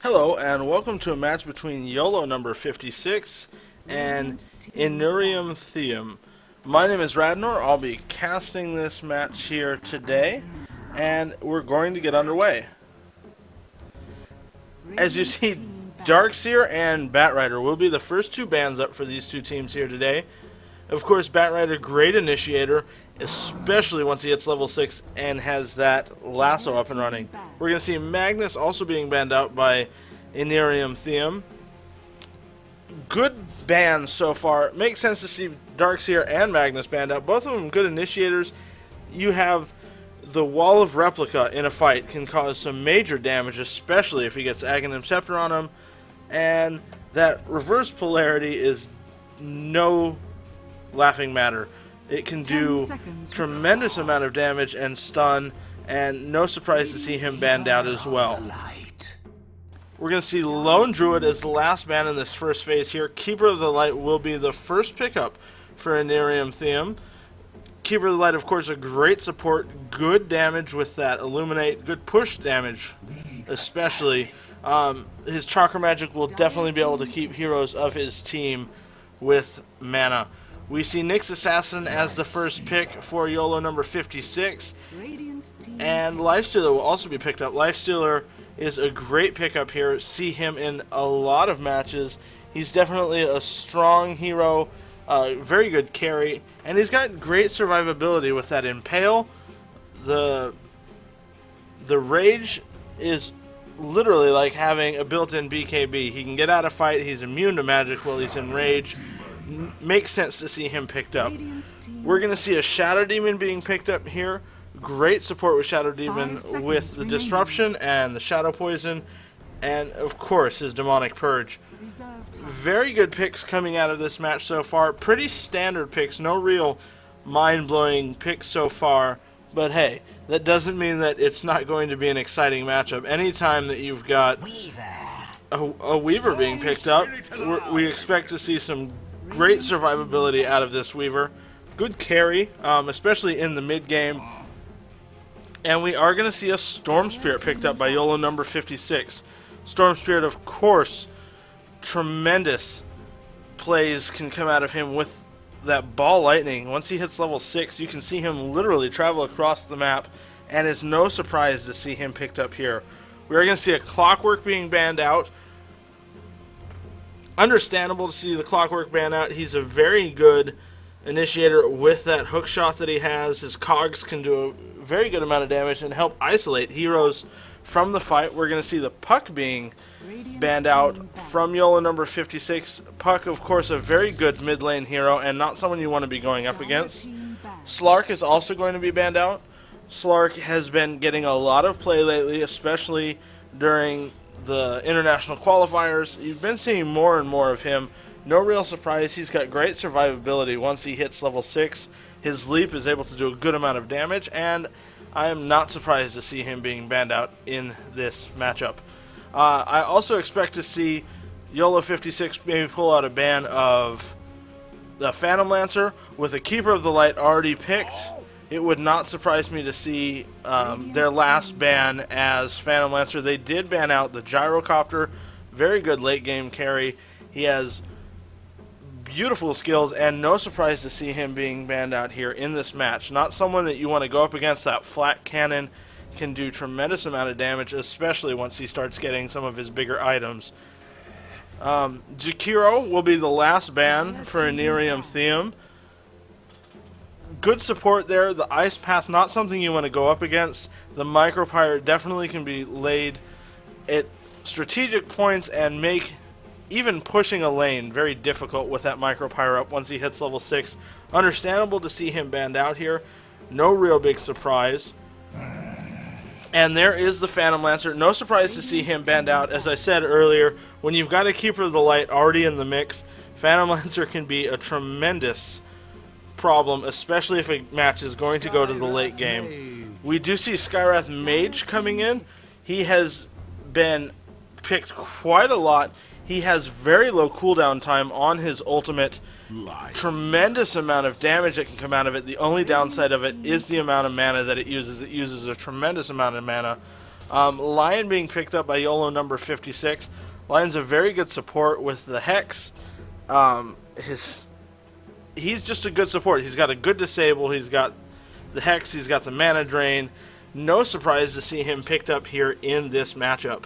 Hello, and welcome to a match between Yolo number 56 and Iniuriam Theam. My name is Radnor. I'll be casting this match here today, and we're going to get underway. As you see, Darkseer and Batrider will be the first two bans up for these two teams here today. Of course, Batrider, great initiator, especially once he hits level 6 and has that lasso up and running. We're going to see Magnus also being banned out by Iniuriam Theam. Good bans so far. Makes sense to see Darkseer and Magnus banned out. Both of them good initiators. You have the Wall of Replica in a fight can cause some major damage, especially if he gets Aghanim Scepter on him. And that reverse polarity is no laughing matter. It can do tremendous amount of damage and stun, and no surprise to see him banned out as well. We're going to see Lone Druid as the last ban in this first phase here. Keeper of the Light will be the first pickup for Iniuriam Theam. Keeper of the Light, of course, a great support, good damage with that Illuminate, good push damage especially. His Chakra Magic will definitely be able to keep heroes of his team with mana. We see Nyx Assassin as the first pick for Yolo number 56, and Lifestealer will also be picked up. Lifestealer is a great pickup here. See him in a lot of matches. He's definitely a strong hero, very good carry, and he's got great survivability with that Impale. The Rage is literally like having a built-in BKB. He can get out of fight, he's immune to magic while he's in Rage. Makes sense to see him picked up. We're going to see a Shadow Demon being picked up here. Great support with Shadow Demon with the Disruption and the Shadow Poison, and of course his Demonic Purge. Very good picks coming out of this match so far. Pretty standard picks, no real mind-blowing picks so far, but hey, that doesn't mean that it's not going to be an exciting matchup. Anytime that you've got a Weaver being picked up, we expect to see some great survivability out of this Weaver. Good carry, especially in the mid-game. And we are going to see a Storm Spirit picked up by Yolo number 56. Storm Spirit, of course, tremendous plays can come out of him with that Ball Lightning. Once he hits level 6, you can see him literally travel across the map, and it's no surprise to see him picked up here. We are going to see a Clockwork being banned out. Understandable to see the Clockwork ban out. He's a very good initiator with that hook shot that he has. His cogs can do a very good amount of damage and help isolate heroes from the fight. We're going to see the Puck being banned out from Yolo number 56. Puck, of course, a very good mid lane hero and not someone you want to be going up against. Slark is also going to be banned out. Slark has been getting a lot of play lately, especially during the international qualifiers. You've been seeing more and more of him. No real surprise, he's got great survivability once he hits level 6. His leap is able to do a good amount of damage, and I am not surprised to see him being banned out in this matchup. I also expect to see Yolo 56 maybe pull out a ban of the Phantom Lancer with a Keeper of the Light already picked. It would not surprise me to see their last ban as Phantom Lancer. They did ban out the Gyrocopter. Very good late game carry. He has beautiful skills, and no surprise to see him being banned out here in this match. Not someone that you want to go up against. That flat cannon can do tremendous amount of damage, especially once he starts getting some of his bigger items. Jakiro will be the last ban for Iniuriam Theam. Good support there. The Ice Path, not something you want to go up against. The Micropyre definitely can be laid at strategic points and make even pushing a lane very difficult with that Micropyre up once he hits level 6. Understandable to see him banned out here. No real big surprise. And there is the Phantom Lancer. No surprise to see him banned out. As I said earlier, when you've got a Keeper of the Light already in the mix, Phantom Lancer can be a tremendous problem, especially if a match is going to go to the late game. We do see Skywrath Mage coming in. He has been picked quite a lot. He has very low cooldown time on his ultimate. Tremendous amount of damage that can come out of it. The only downside of it is the amount of mana that it uses. It uses a tremendous amount of mana. Lion being picked up by Yolo number 56. Lion's a very good support with the Hex. He's just a good support. He's got a good disable. He's got the Hex. He's got the mana drain. No surprise to see him picked up here in this matchup.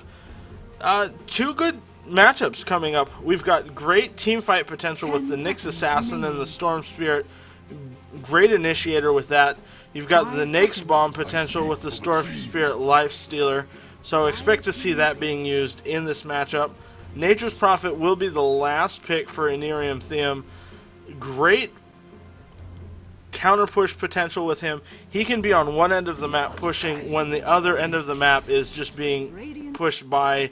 Two good matchups coming up. We've got great team fight potential with the Nyx Assassin and the Storm Spirit. Great initiator with that. You've got the Nyx Bomb potential with the Storm Spirit Life Stealer. So expect to see that being used in this matchup. Nature's Prophet will be the last pick for Iniuriam Theam. Great counter push potential with him. He can be on one end of the map pushing when the other end of the map is just being pushed by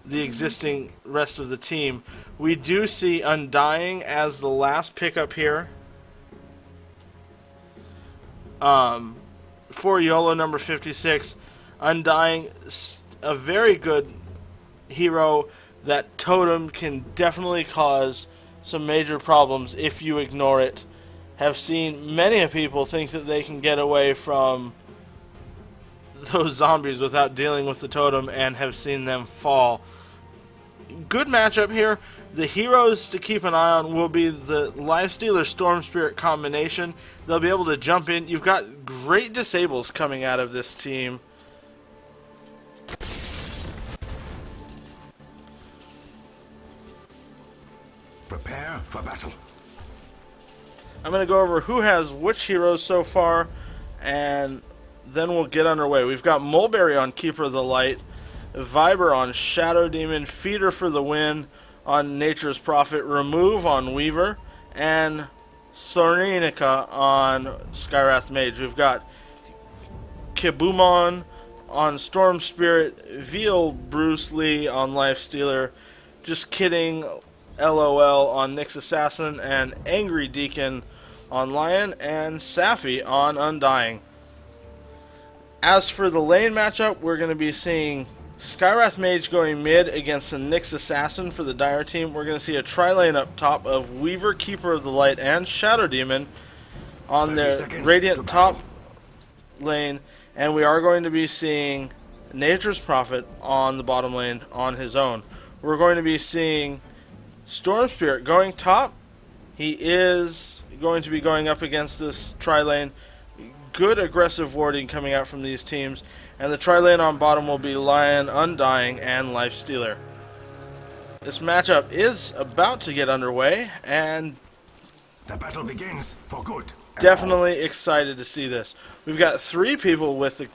the existing rest of the team. We do see Undying as the last pickup here for Yolo number 56. Undying, a very good hero. That totem can definitely cause some major problems if you ignore it. Have seen many people think that they can get away from those zombies without dealing with the totem, and have seen them fall. Good matchup here. The heroes to keep an eye on will be the Lifestealer Storm Spirit combination. They'll be able to jump in. You've got great disables coming out of this team. Prepare for battle. I'm going to go over who has which heroes so far, and then we'll get underway. We've got Mulberry on Keeper of the Light, Viber on Shadow Demon, Feeder for the Win on Nature's Prophet, Remove on Weaver, and Sorenica on Skywrath Mage. We've got Kibumon on Storm Spirit, Veal Bruce Lee on Life Stealer, Just Kidding LOL on Nyx Assassin, and Angry Deacon on Lion, and Safi on Undying. As for the lane matchup, we're going to be seeing Skywrath Mage going mid against the Nyx Assassin for the Dire team. We're going to see a tri-lane up top of Weaver, Keeper of the Light, and Shadow Demon on their Radiant top lane, and we are going to be seeing Nature's Prophet on the bottom lane on his own. We're going to be seeing Storm Spirit going top. He is going to be going up against this tri-lane. Good aggressive warding coming out from these teams. And the tri-lane on bottom will be Lion, Undying, and Life Stealer. This matchup is about to get underway, and the battle begins for good. Definitely excited to see this. We've got 3 people with the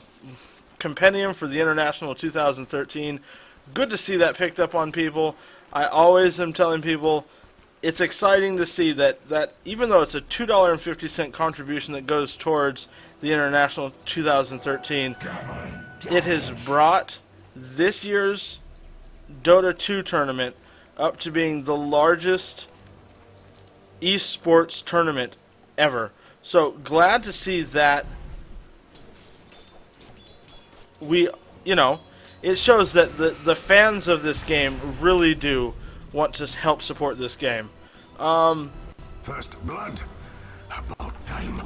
compendium for the International 2013. Good to see that picked up on people. I always am telling people it's exciting to see that even though it's a $2.50 contribution that goes towards the International 2013, it has brought this year's Dota 2 tournament up to being the largest esports tournament ever. So glad to see that it shows that the fans of this game really do want to help support this game. First blood. About time.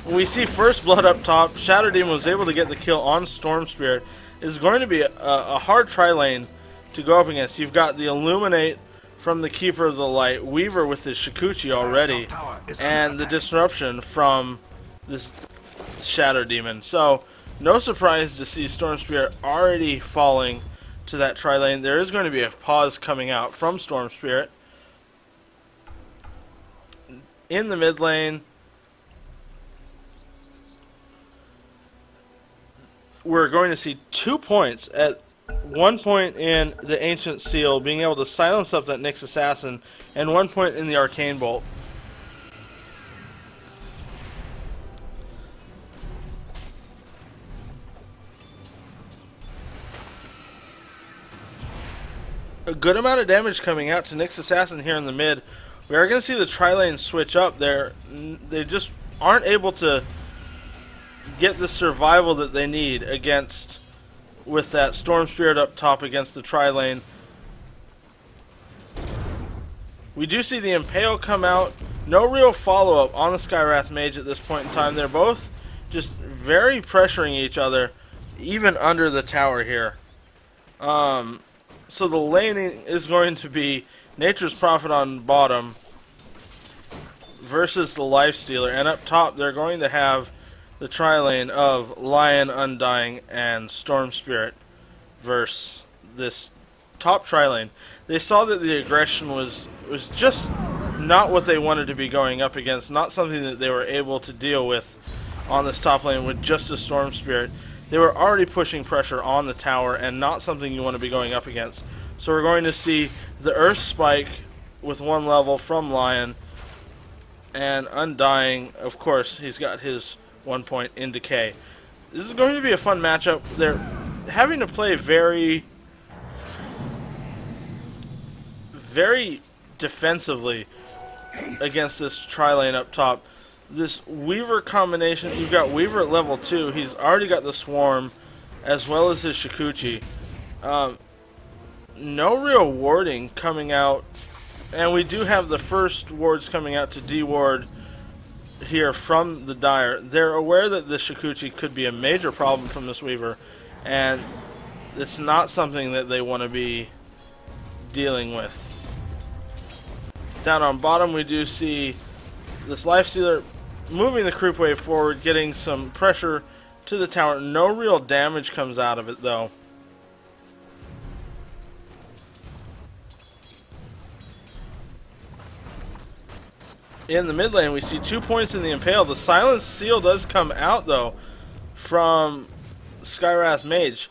We see First Blood up top. Shadow Demon was able to get the kill on Storm Spirit. It's going to be a hard tri-lane to go up against. You've got the Illuminate from the Keeper of the Light, Weaver with the Shikuchi already, and the Disruption from this Shadow Demon. So, no surprise to see Storm Spirit already falling to that tri-lane. There is going to be a pause coming out from Storm Spirit. In the mid lane, we're going to see 2 points. At one point in the Ancient Seal, being able to silence up that Nyx Assassin, and 1 point in the Arcane Bolt. A good amount of damage coming out to Nyx Assassin here in the mid. We are going to see the tri-lane switch up there. They just aren't able to get the survival that they need against with that Storm Spirit up top against the tri-lane. We do see the Impale come out. No real follow-up on the Skywrath Mage at this point in time. They're both just very pressuring each other even under the tower here. So the laning is going to be Nature's Prophet on bottom versus the Lifestealer, and up top they're going to have the tri-lane of Lion, Undying, and Storm Spirit versus this top tri-lane. They saw that the aggression was just not what they wanted to be going up against, not something that they were able to deal with on this top lane with just a Storm Spirit. They were already pushing pressure on the tower and not something you want to be going up against. So we're going to see the Earth Spike with 1 level from Lion, and Undying, of course, he's got his 1 point in Decay. This is going to be a fun matchup. They're having to play very defensively against this tri-lane up top. This Weaver combination, you've got Weaver at level 2. He's already got the Swarm, as well as his Shikuchi. No real warding coming out, and we do have the first wards coming out to de-ward here from the Dire. They're aware that the Shikuchi could be a major problem from this Weaver, and it's not something that they want to be dealing with. Down on bottom, we do see this Lifestealer moving the creep wave forward, getting some pressure to the tower. No real damage comes out of it, though. In the mid lane, we see 2 points in the Impale. The Silence Seal does come out, though, from Skywrath Mage.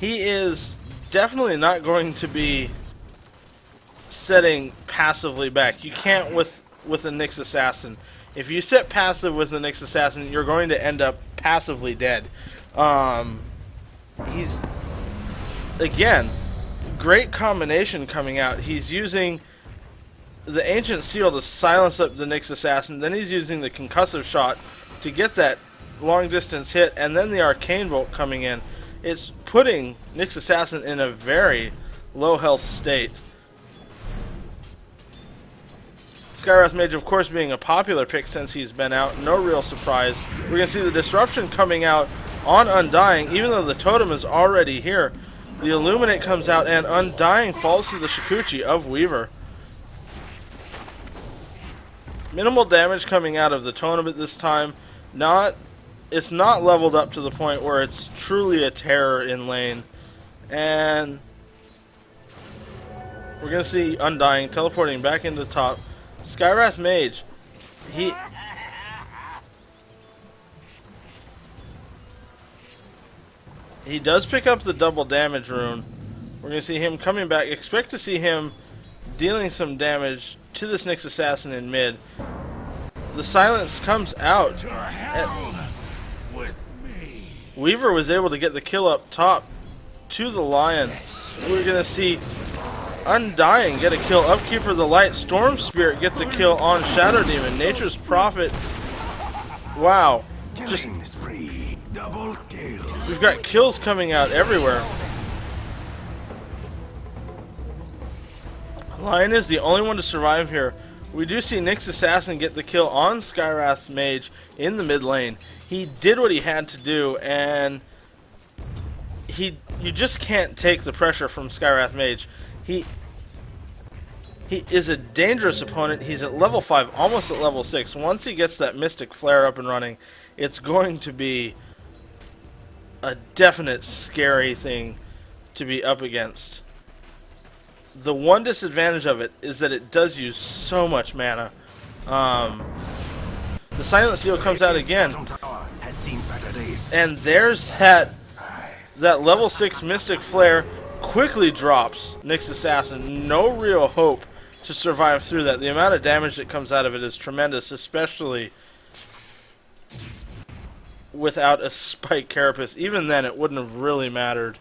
He is definitely not going to be setting passively back. You can't with a Nyx Assassin. If you set passive with the Nyx Assassin, you're going to end up passively dead. He's, again, great combination coming out. He's using the Ancient Seal to silence up the Nyx Assassin, then he's using the Concussive Shot to get that long distance hit, and then the Arcane Bolt coming in. It's putting Nyx Assassin in a very low health state. Skywrath Mage, of course, being a popular pick since he's been out. No real surprise. We're going to see the Disruption coming out on Undying, even though the Totem is already here. The Illuminate comes out, and Undying falls to the Shikuchi of Weaver. Minimal damage coming out of the Totem at this time. It's not leveled up to the point where it's truly a terror in lane. And we're going to see Undying teleporting back into the top. Skywrath Mage, he does pick up the double damage rune. We're going to see him coming back. Expect to see him dealing some damage to this Nyx Assassin in mid. The silence comes out. Weaver was able to get the kill up top to the Lion. We're going to see Undying get a kill. Upkeeper of the Light. Storm Spirit gets a kill on Shadow Demon. Nature's Prophet. Wow. Just double kill. We've got kills coming out everywhere. Lion is the only one to survive here. We do see Nyx Assassin get the kill on Skywrath Mage in the mid lane. He did what he had to do, and you just can't take the pressure from Skywrath Mage. He is a dangerous opponent. He's at level 5, almost at level 6. Once he gets that Mystic Flare up and running, it's going to be a definite scary thing to be up against. The one disadvantage of it is that it does use so much mana. The Silent Seal comes out again, and there's that level 6 Mystic Flare quickly drops Nyx Assassin. No real hope to survive through that. The amount of damage that comes out of it is tremendous, especially without a Spike Carapace. Even then, it wouldn't have really mattered.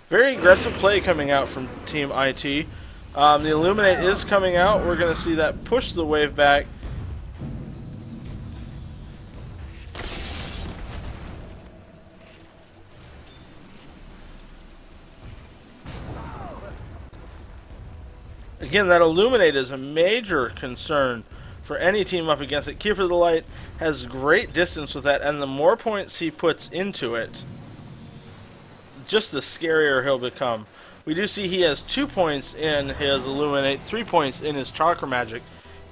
Very aggressive play coming out from Team IT. The Illuminate is coming out. We're going to see that push the wave back. Again, that Illuminate is a major concern for any team up against it. Keeper of the Light has great distance with that, and the more points he puts into it, just the scarier he'll become. We do see he has 2 points in his Illuminate, 3 points in his Chakra Magic.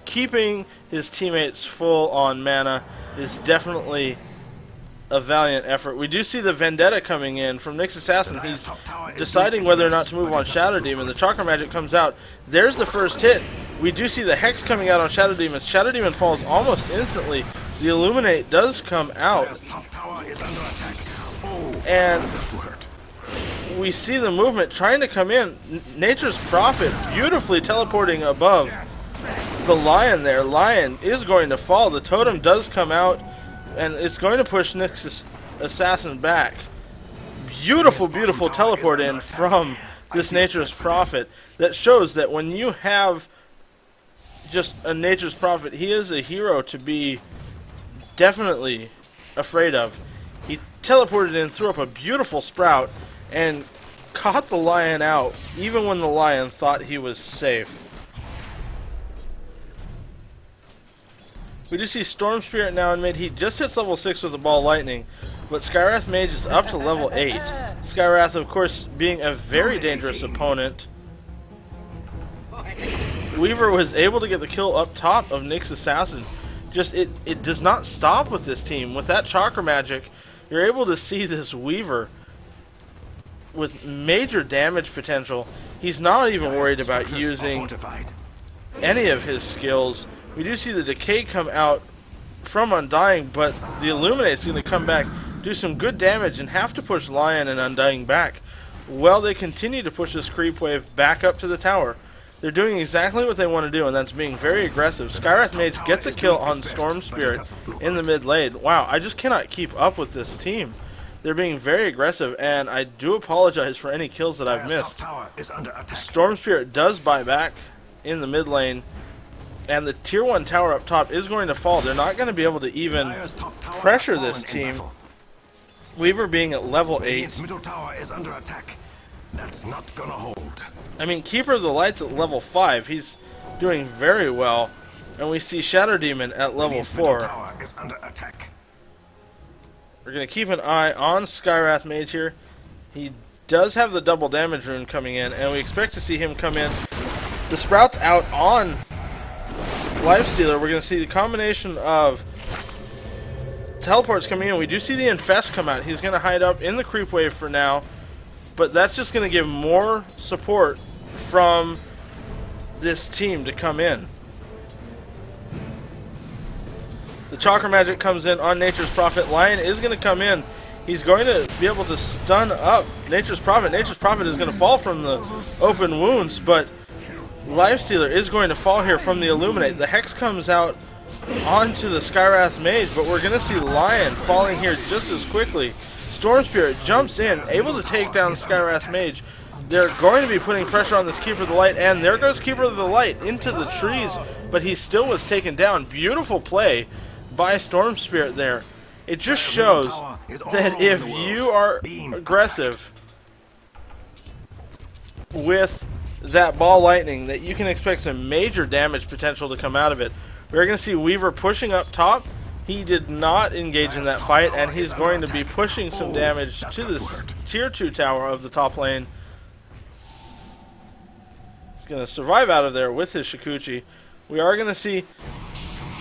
Keeping his teammates full on mana is definitely a valiant effort. We do see the Vendetta coming in from Nyx Assassin. He's deciding whether or not to move on Shadow Demon. The Chakra Magic comes out. There's the first hit. We do see the Hex coming out on Shadow Demon. Shadow Demon falls almost instantly. The Illuminate does come out. And we see the movement trying to come in. Nature's Prophet beautifully teleporting above the Lion there. Lion is going to fall. The totem does come out, and it's going to push Nyx Assassin back. Beautiful, beautiful teleport in from this Nature's Prophet. That shows that when you have just a Nature's Prophet, he is a hero to be definitely afraid of. He teleported in, threw up a beautiful sprout, and caught the Lion out, even when the Lion thought he was safe. We do see Storm Spirit now in mid. He just hits level 6 with a Ball Lightning, but Skywrath Mage is up to level 8. Skywrath, of course, being a very dangerous opponent. Weaver was able to get the kill up top of Nyx Assassin. Just, it does not stop with this team. With that Chakra Magic, you're able to see this Weaver with major damage potential. He's not even worried about using any of his skills. We do see the Decay come out from Undying, but the Illuminate's going to come back, do some good damage, and have to push Lion and Undying back. Well, they continue to push this creep wave back up to the tower. They're doing exactly what they want to do, and that's being very aggressive. Skywrath Mage gets a kill on Storm Spirit in the mid lane. Wow, I just cannot keep up with this team. They're being very aggressive, and I do apologize for any kills that I've missed. Storm Spirit does buy back in the mid lane, and the tier 1 tower up top is going to fall. They're not going to be able to even pressure this team. Weaver being at level 8. Middle tower is under attack. That's not gonna hold. I mean, Keeper of the Light's at level 5. He's doing very well. And we see Shadow Demon at level 4. Tower is under attack. We're going to keep an eye on Skywrath Mage here. He does have the double damage rune coming in, and we expect to see him come in. The Sprout's out on Lifestealer. We're going to see the combination of teleports coming in. We do see the Infest come out. He's going to hide up in the creep wave for now, but that's just going to give more support from this team to come in. The Chakra Magic comes in on Nature's Prophet. Lion is going to come in. He's going to be able to stun up Nature's Prophet. Nature's Prophet is going to fall from the open wounds, but Lifestealer is going to fall here from the Illuminate. The Hex comes out onto the Skywrath Mage, but we're going to see Lion falling here just as quickly. Storm Spirit jumps in, able to take down Skywrath Mage. They're going to be putting pressure on this Keeper of the Light, and there goes Keeper of the Light into the trees, but he still was taken down. Beautiful play by Storm Spirit there. It just shows that if you are aggressive with that Ball Lightning, that you can expect some major damage potential to come out of it. We're going to see Weaver pushing up top. He did not engage in that fight, and he's going to be pushing some damage to this tier 2 tower of the top lane. He's going to survive out of there with his Shikuchi. We are going to see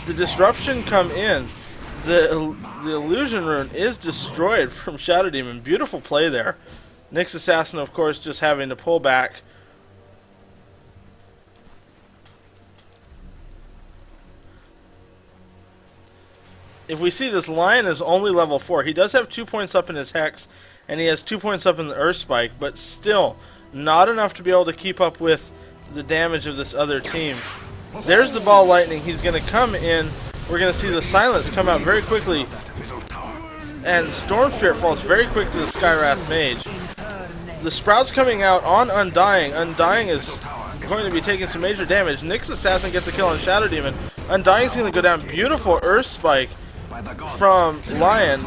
the disruption come in. The illusion rune is destroyed from Shadow Demon. Beautiful play there. Nyx Assassin, of course, just having to pull back. If we see this, Lion is only level 4. He does have 2 points up in his Hex, and he has 2 points up in the Earth Spike, but still not enough to be able to keep up with the damage of this other team. There's the Ball Lightning. He's going to come in. We're going to see the Silence come out very quickly, and Storm Spirit falls very quick to the Skywrath Mage. The Sprout's coming out on Undying. Undying is going to be taking some major damage. Nyx Assassin gets a kill on Shadow Demon. Undying's going to go down. Beautiful Earth Spike from Lion.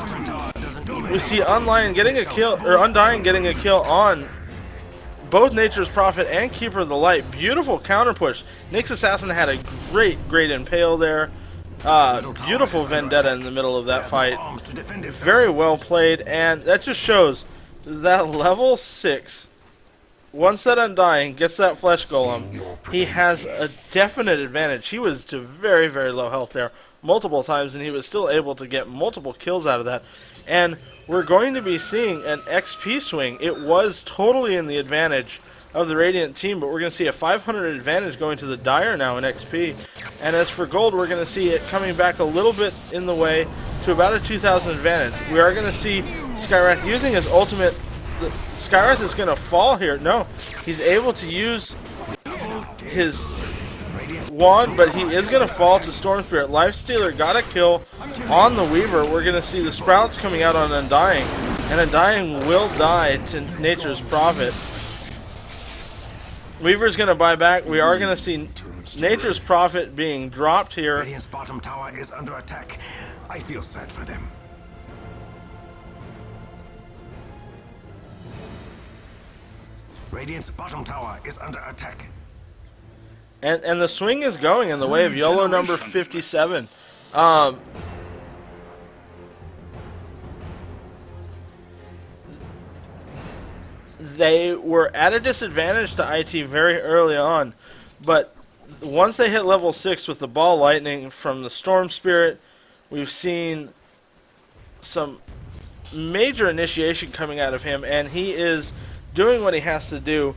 We see Undying getting a kill on both Nature's Prophet and Keeper of the Light. Beautiful counter push. Nyx Assassin had a great impale there. Beautiful vendetta in the middle of that fight. Very well played, and that just shows that level 6, once that Undying gets that Flesh Golem, he has a definite advantage. He was to very low health there multiple times, and he was still able to get multiple kills out of that. And we're going to be seeing an XP swing. It was totally in the advantage of the Radiant team, but we're going to see a 500 advantage going to the Dire now in XP. And as for gold, we're going to see it coming back a little bit in the way to about a 2,000 advantage. We are going to see Skywrath using his ultimate. Skywrath is going to fall here. No, he's able to use his wand, but he is going to fall to Storm Spirit. Lifestealer got a kill on the Weaver. We're going to see the Sprouts coming out on Undying, and Undying will die to Nature's Prophet. Weaver's going to buy back. We are going to see Nature's Prophet being dropped here. Radiant's bottom tower is under attack. I feel sad for them. Radiant's bottom tower is under attack. And the swing is going in the way of Yolo number 57. They were at a disadvantage to IT very early on, but once they hit level 6 with the Ball Lightning from the Storm Spirit, we've seen some major initiation coming out of him, and he is doing what he has to do.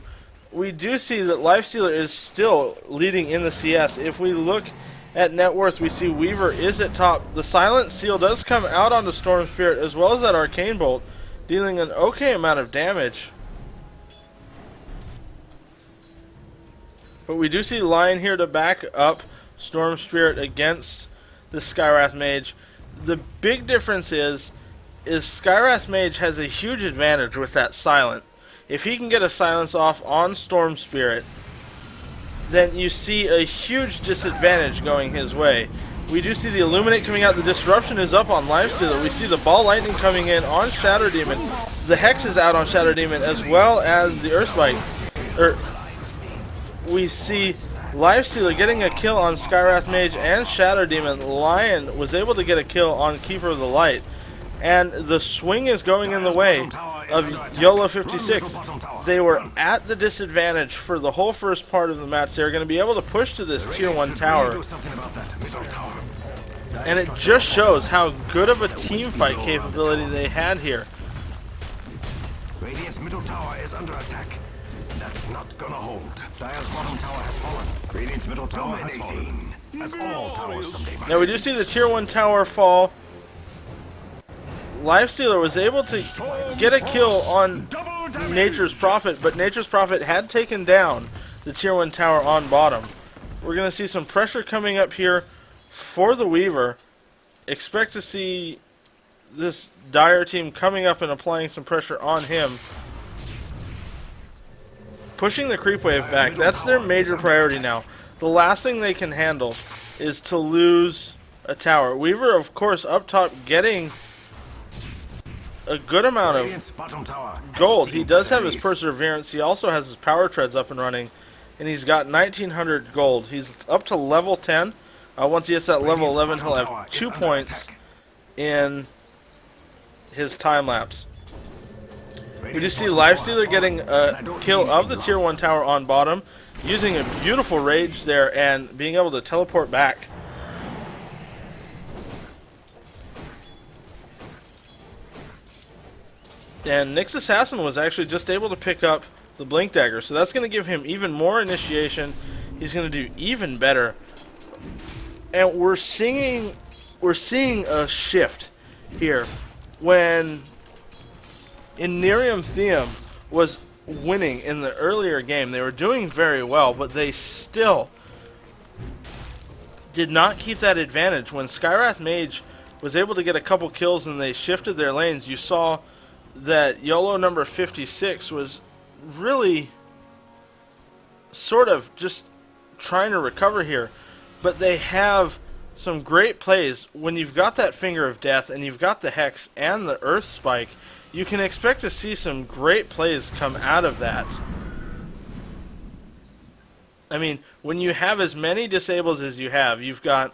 We do see that Lifestealer is still leading in the CS. If we look at net worth, we see Weaver is at top. The Silent Seal does come out onto Storm Spirit as well as that Arcane Bolt, dealing an okay amount of damage. But we do see Lion here to back up Storm Spirit against the Skywrath Mage. The big difference is Skywrath Mage has a huge advantage with that Silent. If he can get a silence off on Storm Spirit, then you see a huge disadvantage going his way. We do see the Illuminate coming out. The Disruption is up on Lifestealer. We see the Ball Lightning coming in on Shadow Demon. The Hex is out on Shadow Demon as well as the Earthspike. We see Lifestealer getting a kill on Skywrath Mage and Shadow Demon. Lion was able to get a kill on Keeper of the Light. And the swing is going in the way of Yolo 56. They were at the disadvantage for the whole first part of the match. They're going to be able to push to this Tier 1 tower. And it just shows how good of a team fight capability they had here. Radiant's middle tower is under attack. That's not gonna hold. Dire's bottom tower has fallen. Radiant's middle tower has fallen. As all towers someday must. Now we do see the Tier 1 tower fall. Lifestealer was able to get a kill on Nature's Prophet, but Nature's Prophet had taken down the Tier 1 tower on bottom. We're going to see some pressure coming up here for the Weaver. Expect to see this Dire team coming up and applying some pressure on him. Pushing the creep wave back, that's their major priority now. The last thing they can handle is to lose a tower. Weaver, of course, up top getting a good amount of gold. He does have his Perseverance. He also has his Power Treads up and running. And he's got 1,900 gold. He's up to level 10. Once he hits that level 11, he'll have 2 points in his time lapse. We do see Lifestealer getting a kill of the Tier 1 tower on bottom, using a beautiful rage there and being able to teleport back. And Nyx Assassin was actually just able to pick up the Blink Dagger, so that's going to give him even more initiation. He's going to do even better. And we're seeing a shift here when Iniuriam Theam was winning in the earlier game. They were doing very well, but they still did not keep that advantage. When Skywrath Mage was able to get a couple kills and they shifted their lanes, you saw that Yolo number 56 was really sort of just trying to recover here. But they have some great plays. When you've got that Finger of Death and you've got the Hex and the Earth Spike, you can expect to see some great plays come out of that. I mean, when you have as many disables as you have, you've got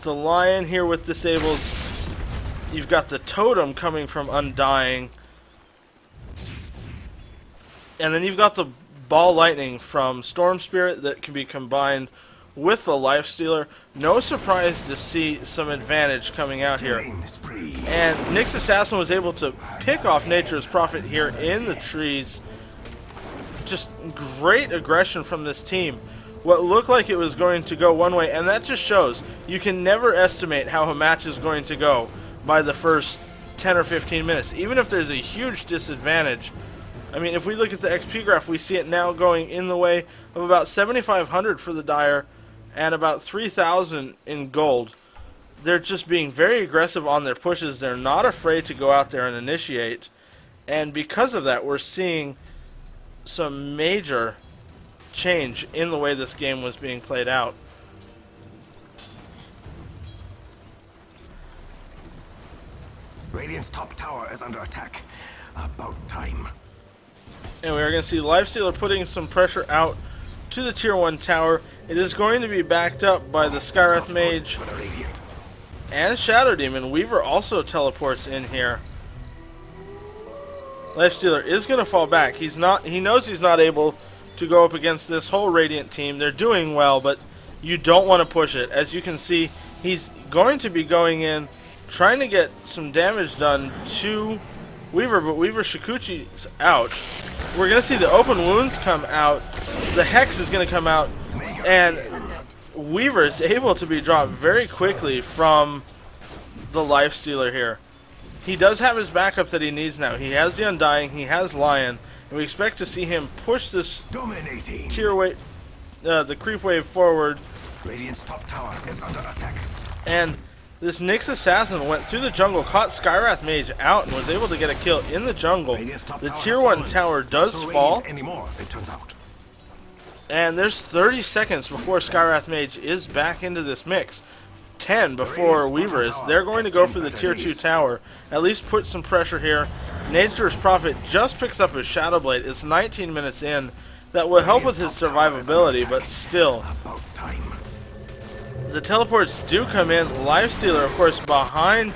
the Lion here with disables, you've got the Totem coming from Undying, and then you've got the Ball Lightning from Storm Spirit that can be combined with the Lifestealer. No surprise to see some advantage coming out here. And Nyx Assassin was able to pick off Nature's Prophet here in the trees. Just great aggression from this team. What looked like it was going to go one way, and that just shows you can never estimate how a match is going to go by the first 10 or 15 minutes, even if there's a huge disadvantage. I mean, if we look at the XP graph, we see it now going in the way of about 7,500 for the Dire and about 3,000 in gold. They're just being very aggressive on their pushes. They're not afraid to go out there and initiate. And because of that, we're seeing some major change in the way this game was being played out. Radiant's top tower is under attack. About time. And we are going to see Lifestealer putting some pressure out to the Tier 1 tower. It is going to be backed up by the Skywrath Mage and Shadow Demon. Weaver also teleports in here. Lifestealer is going to fall back. He knows he's not able to go up against this whole Radiant team. They're doing well, but you don't want to push it. As you can see, he's going to be going in, trying to get some damage done to Weaver, but Weaver Shikuchi's out. We're going to see the open wounds come out. The Hex is going to come out, and Weaver is able to be dropped very quickly from the Lifestealer here. He does have his backup that he needs now. He has the Undying, he has Lion, and we expect to see him push this tier wave, the creep wave forward. Radiant's top tower is under attack. And this Nyx Assassin went through the jungle, caught Skywrath Mage out, and was able to get a kill in the jungle. The tier 1 tower does fall. Anymore, it turns out. And there's 30 seconds before Skywrath Mage is back into this mix. 10 before Weaver is. They're going to go for the tier 2 tower. At least put some pressure here. Nature's Prophet just picks up his Shadow Blade. It's 19 minutes in. That will help with his survivability, but still. The teleports do come in. Lifestealer, of course, behind.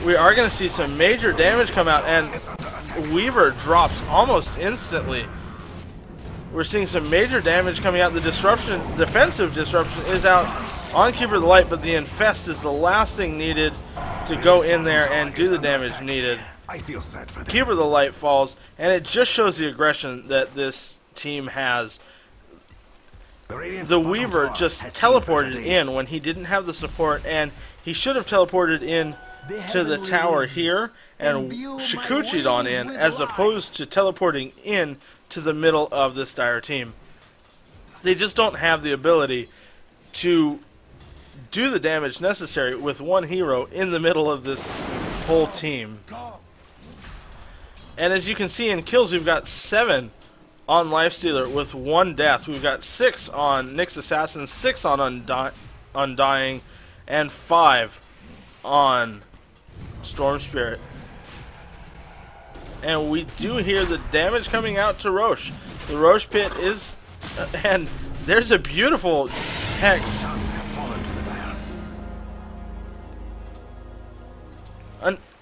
We are going to see some major damage come out, and Weaver drops almost instantly. We're seeing some major damage coming out. The disruption, defensive disruption, is out on Keeper of the Light, but the Infest is the last thing needed to go in there and do the damage needed. I feel sad for them. Keeper of the Light falls, and it just shows the aggression that this team has. The Weaver just teleported in when he didn't have the support, and he should have teleported in to the tower here and Shikuchi'd on in, as opposed to teleporting in to the middle of this Dire team. They just don't have the ability to do the damage necessary with one hero in the middle of this whole team. And as you can see in kills, we've got 7 on Lifestealer with 1 death. We've got 6 on Nyx Assassin, 6 on Undying, and 5 on Storm Spirit. And we do hear the damage coming out to Roche. The Roche pit is... and there's a beautiful Hex.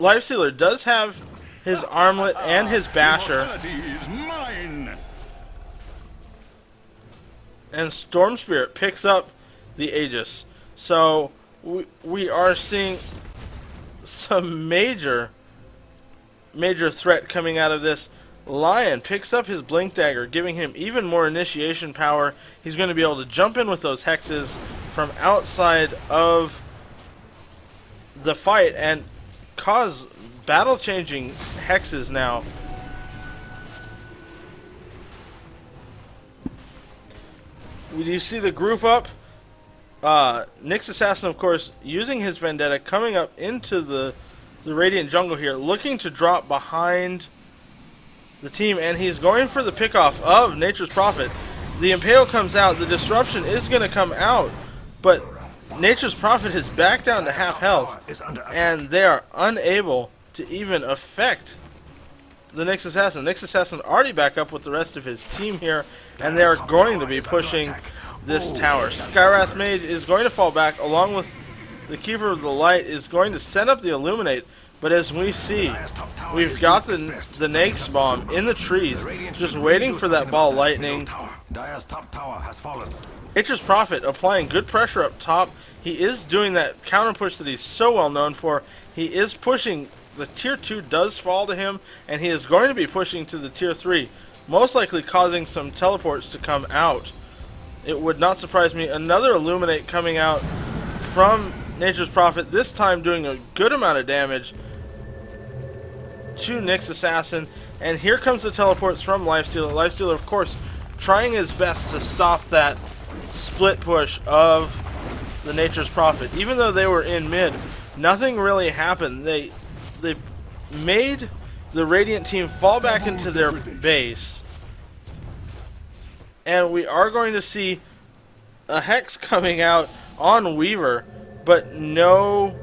Lifestealer does have his Armlet and his Basher. And Storm Spirit picks up the Aegis. So we are seeing some major threat coming out of this. Lion picks up his Blink Dagger, giving him even more initiation power. He's going to be able to jump in with those hexes from outside of the fight and cause battle-changing hexes now. You see the group up. Nyx Assassin, of course, using his Vendetta, coming up into the Radiant jungle here, looking to drop behind the team, and he's going for the pickoff of Nature's Prophet. The Impale comes out. The Disruption is going to come out, but Nature's Prophet is back down to half health, and they are unable to even affect the Nyx Assassin. Nyx Assassin already back up with the rest of his team here, and they are going to be pushing this tower. Skywrath Mage is going to fall back, along with the Keeper of the Light is going to send up the Illuminate, but as we see, we've got the Nyx Bomb in the trees, just waiting for that ball lightning. Dire's top tower has fallen. Nature's Prophet applying good pressure up top. He is doing that counter push that he's so well known for. He is pushing. The tier 2 does fall to him, and he is going to be pushing to the tier 3, most likely causing some teleports to come out. It would not surprise me. Another Illuminate coming out from Nature's Prophet, this time doing a good amount of damage to Nyx Assassin. And here comes the teleports from Lifestealer. Lifestealer, of course, trying his best to stop that split push of the Nature's Prophet. Even though they were in mid, nothing really happened. They made the Radiant team fall back into their base. And we are going to see a Hex coming out on Weaver, but no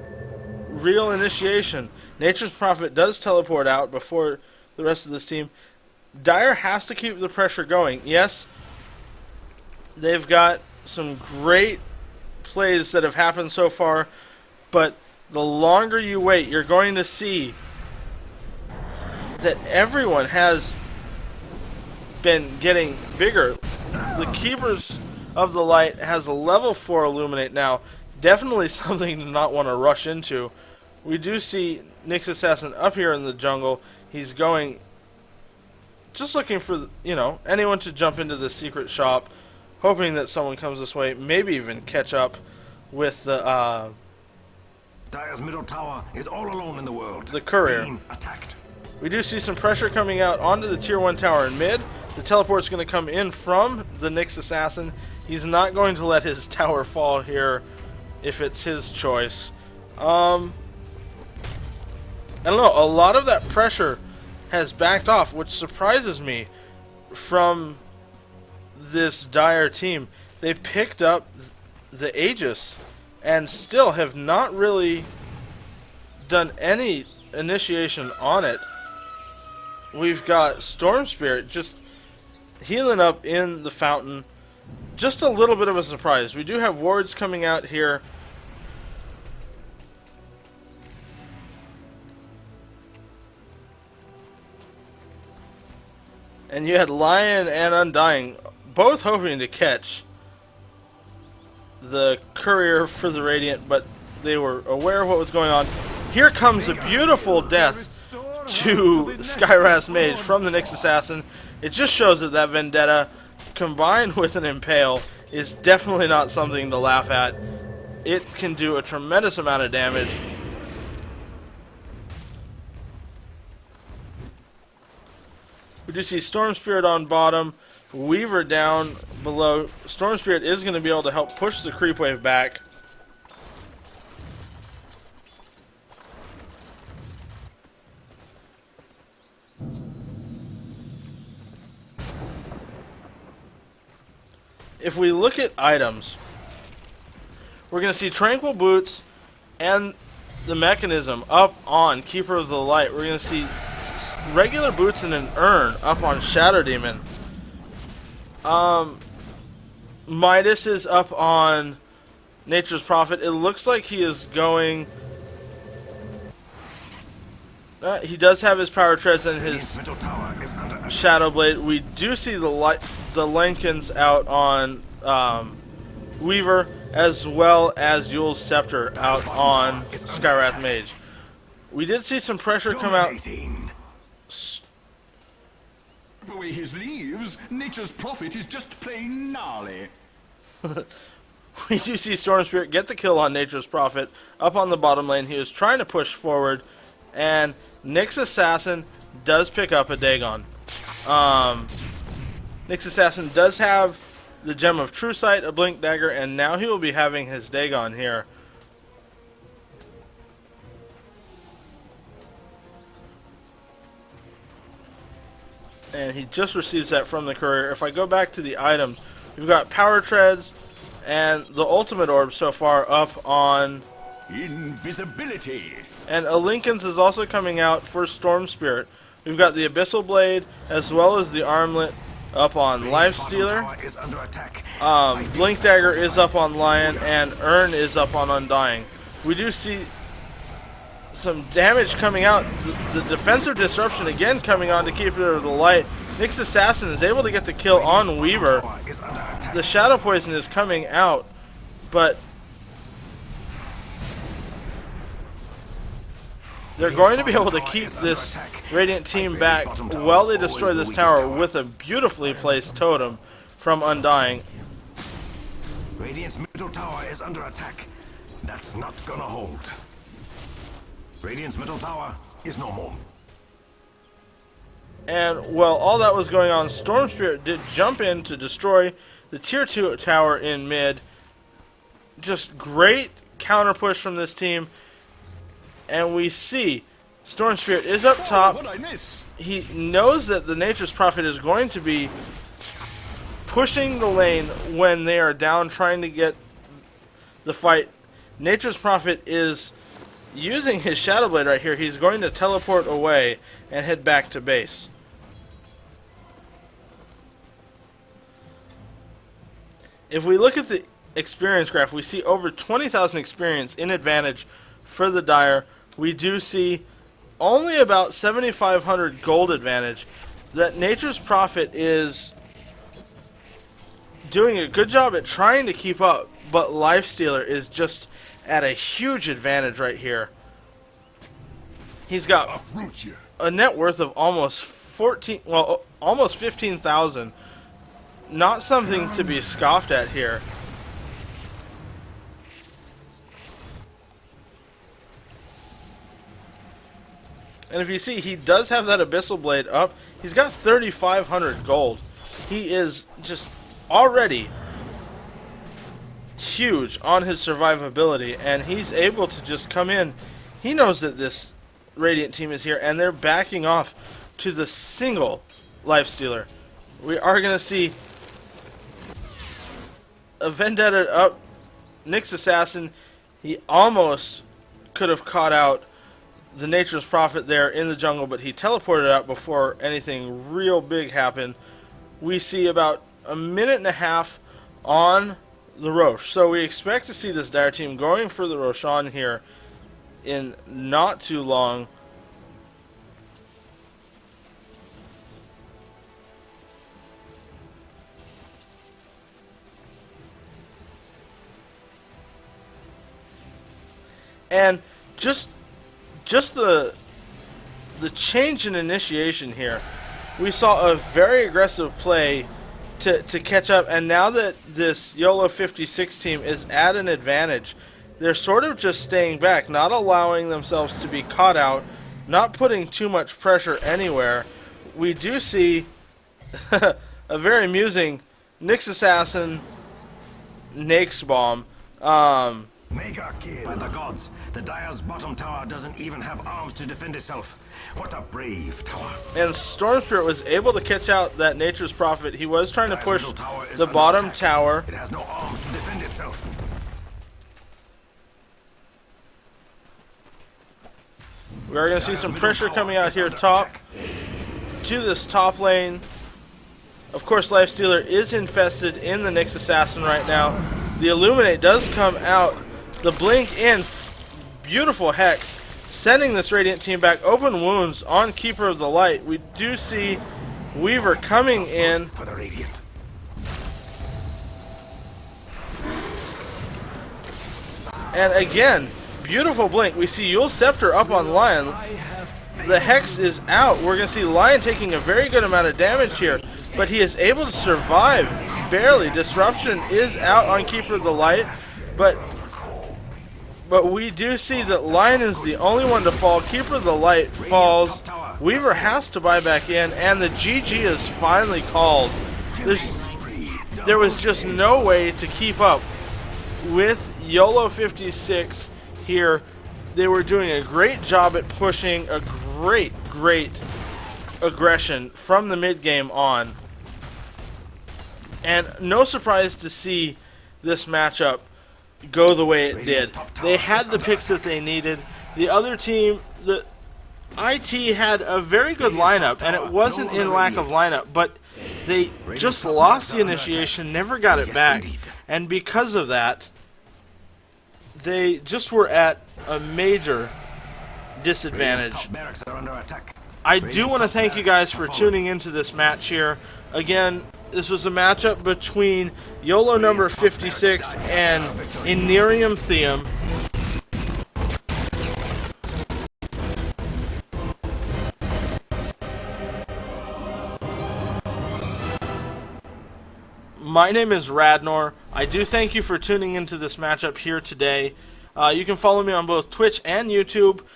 real initiation. Nature's Prophet does teleport out before the rest of this team. Dire has to keep the pressure going. Yes, they've got some great plays that have happened so far, but the longer you wait, you're going to see that everyone has been getting bigger. The Keepers of the Light has a level 4 Illuminate now. Definitely something to not want to rush into. We do see Nyx Assassin up here in the jungle. He's going, just looking for, anyone to jump into the secret shop, hoping that someone comes this way, maybe even catch up with the Dire's middle tower is all alone in the world. The courier. Being attacked. We do see some pressure coming out onto the tier 1 tower in mid. The teleport's going to come in from the Nyx Assassin. He's not going to let his tower fall here if it's his choice. I don't know, a lot of that pressure has backed off, which surprises me from this Dire team. They picked up the Aegis and still have not really done any initiation on it. We've got Storm Spirit just healing up in the fountain. Just a little bit of a surprise. We do have wards coming out here. And you had Lion and Undying both hoping to catch the courier for the Radiant, but they were aware of what was going on. Here comes a beautiful death to Skywrath Mage from the Nyx Assassin. It just shows that that Vendetta, combined with an Impale, is definitely not something to laugh at. It can do a tremendous amount of damage. We do see Storm Spirit on bottom, Weaver down below. Storm Spirit is going to be able to help push the creep wave back. If we look at items, we're going to see Tranquil Boots and the Mechanism up on Keeper of the Light. We're going to see regular boots and an urn up on Shadow Demon. Midas is up on Nature's Prophet. It looks like he is going... he does have his Power Treads and his Shadow Blade. We do see the Lenkins out on Weaver, as well as Yule's Scepter out on Skywrath Mage. We did see some pressure come out. The way his leaves, Nature's Prophet is just plain gnarly. We do see Storm Spirit get the kill on Nature's Prophet up on the bottom lane. He was trying to push forward, and Nyx Assassin does pick up a Dagon. Nyx Assassin does have the Gem of True Sight, a Blink Dagger, and now he will be having his Dagon here. And he just receives that from the courier. If I go back to the items, we've got Power Treads and the Ultimate Orb so far up on Invisibility. And a Lincoln's is also coming out for Storm Spirit. We've got the Abyssal Blade as well as the Armlet up on Lifestealer. Tower is under attack. Blink Dagger is up on Lion, and Urn is up on Undying. We do see some damage coming out. The defensive disruption again coming on to keep it out of the light. Nyx Assassin is able to get the kill on Weaver. The Shadow Poison is coming out, but they're going to be able to keep this Radiant team back while they destroy this tower with a beautifully placed totem from Undying. Radiant's middle tower is under attack. That's not gonna hold. Radiant's middle tower is no more. And while all that was going on, Storm Spirit did jump in to destroy the tier 2 tower in mid. Just great counter push from this team. And we see Storm Spirit is up top. What'd I miss? He knows that the Nature's Prophet is going to be pushing the lane when they are down trying to get the fight. Nature's Prophet is using his Shadow Blade right here. He's going to teleport away and head back to base. If we look at the experience graph, we see over 20,000 experience in advantage for the Dire. We do see only about 7,500 gold advantage. That Nature's Prophet is doing a good job at trying to keep up, but Lifestealer is just at a huge advantage right here. He's got Uproot you. a net worth of almost 15,000. Not something to be scoffed at here. And if you see, he does have that Abyssal Blade up. He's got 3,500 gold. He is just already huge on his survivability, and he's able to just come in. He knows that this Radiant team is here, and they're backing off to the single Lifestealer. We are going to see a Vendetta up. Nyx Assassin, he almost could have caught out the Nature's Prophet there in the jungle, but he teleported out before anything real big happened. We see about a minute and a half on the Roche. So we expect to see this Dire team going for the Roshan here in not too long. And just the change in initiation here. We saw a very aggressive play to catch up, and now that this Yolo 56 team is at an advantage, they're sort of just staying back, not allowing themselves to be caught out, not putting too much pressure anywhere. We do see a very amusing Nyx Assassin Nyx Bomb. Mega kill. By the gods, the Dire's bottom tower doesn't even have arms to defend itself. What a brave tower. And Storm Spirit was able to catch out that Nature's Prophet. He was trying to push the bottom tower. It has no arms to defend itself. We are going to see some pressure coming out here top to this top lane. Of course, Lifestealer is infested in the Nyx Assassin right now. The Illuminate does come out. The blink in, beautiful Hex, sending this Radiant team back. Open wounds on Keeper of the Light. We do see Weaver coming in. For the Radiant. And again, beautiful blink. We see Yule Scepter up on Lion. The Hex is out. We're going to see Lion taking a very good amount of damage here, but he is able to survive. Barely. Disruption is out on Keeper of the Light, but we do see that Lion is the only one to fall. Keeper of the Light falls. Weaver has to buy back in, and the GG is finally called. There was just no way to keep up with Yolo 56 here. They were doing a great job at pushing, a great aggression from the mid game on. And no surprise to see this matchup go the way it did. They had the picks that they needed. The other team, IT had a very good lineup, and it wasn't in lack of lineup, but they just lost the initiation, never got it back, and because of that, they just were at a major disadvantage. I do want to thank you guys for tuning into this match here. Again, this was a matchup between Yolo number 56 and Iniuriam Theam. My name is Radnor. I do thank you for tuning into this matchup here today. You can follow me on both Twitch and YouTube.